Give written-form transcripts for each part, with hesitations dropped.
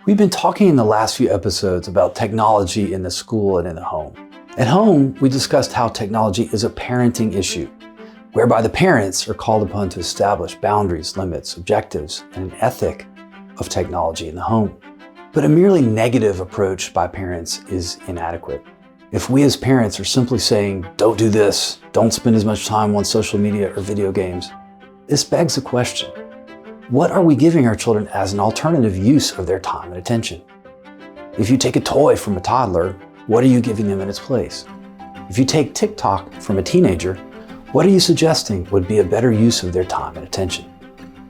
We've been talking in the last few episodes about technology in the school and in the home. At home, we discussed how technology is a parenting issue, whereby the parents are called upon to establish boundaries, limits, objectives, and an ethic of technology in the home. But a merely negative approach by parents is inadequate. If we as parents are simply saying, don't do this, don't spend as much time on social media or video games, this begs the question, what are we giving our children as an alternative use of their time and attention? If you take a toy from a toddler, what are you giving them in its place? If you take TikTok from a teenager, what are you suggesting would be a better use of their time and attention?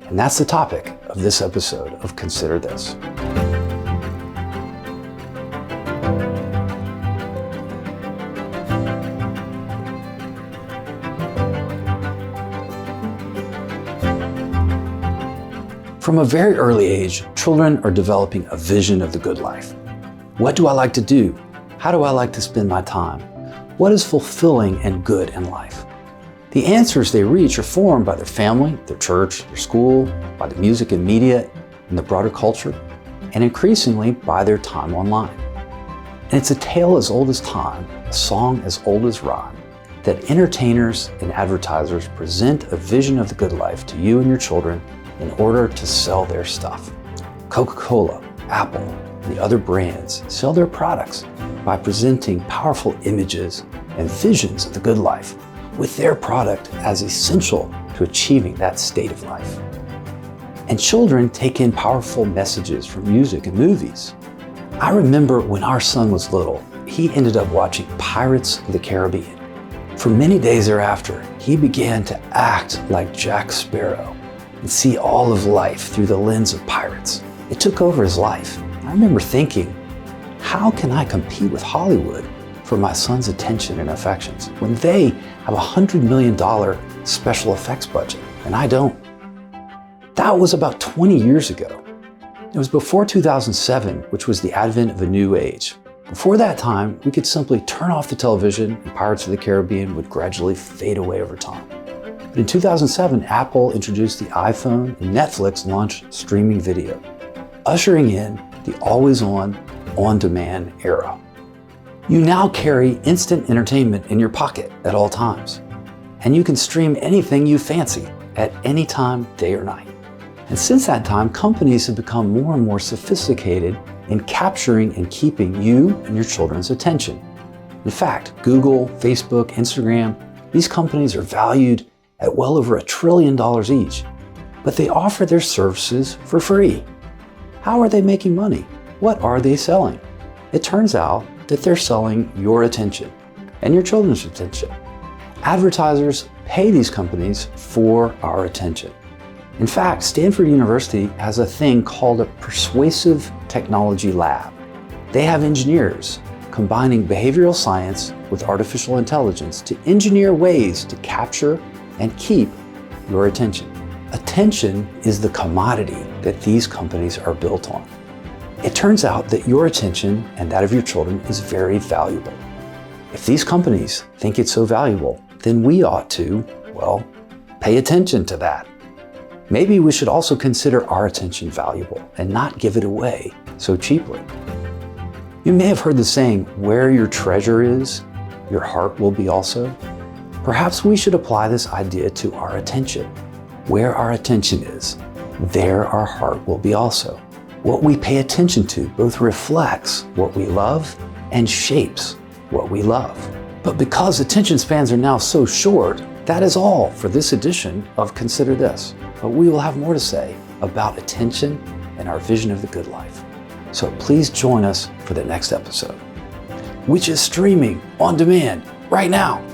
And that's the topic of this episode of Consider This. From a very early age, children are developing a vision of the good life. What do I like to do? How do I like to spend my time? What is fulfilling and good in life? The answers they reach are formed by their family, their church, their school, by the music and media, and the broader culture, and increasingly by their time online. And it's a tale as old as time, a song as old as rhyme, that entertainers and advertisers present a vision of the good life to you and your children in order to sell their stuff. Coca-Cola, Apple, and the other brands sell their products by presenting powerful images and visions of the good life with their product as essential to achieving that state of life. And children take in powerful messages from music and movies. I remember when our son was little, he ended up watching Pirates of the Caribbean. For many days thereafter, he began to act like Jack Sparrow and see all of life through the lens of pirates. It took over his life. I remember thinking, how can I compete with Hollywood for my son's attention and affections when they have a $100 million special effects budget and I don't? That was about 20 years ago. It was before 2007, which was the advent of a new age. Before that time, we could simply turn off the television and Pirates of the Caribbean would gradually fade away over time. But in 2007, Apple introduced the iPhone and Netflix launched streaming video, ushering in the always-on, on-demand era. You now carry instant entertainment in your pocket at all times, and you can stream anything you fancy at any time, day or night. And since that time, companies have become more and more sophisticated in capturing and keeping you and your children's attention. In fact, Google, Facebook, Instagram, these companies are valued at well over $1 trillion each, but they offer their services for free. How are they making money? What are they selling? It turns out that they're selling your attention and your children's attention. Advertisers pay these companies for our attention. In fact, Stanford University has a thing called a persuasive technology lab. They have engineers combining behavioral science with artificial intelligence to engineer ways to capture and keep your attention. Attention is the commodity that these companies are built on. It turns out that your attention and that of your children is very valuable. If these companies think it's so valuable, then we ought to, pay attention to that. Maybe we should also consider our attention valuable and not give it away so cheaply. You may have heard the saying, where your treasure is, your heart will be also. Perhaps we should apply this idea to our attention. Where our attention is, there our heart will be also. What we pay attention to both reflects what we love and shapes what we love. But because attention spans are now so short, that is all for this edition of Consider This. But we will have more to say about attention and our vision of the good life. So please join us for the next episode, which is streaming on demand right now.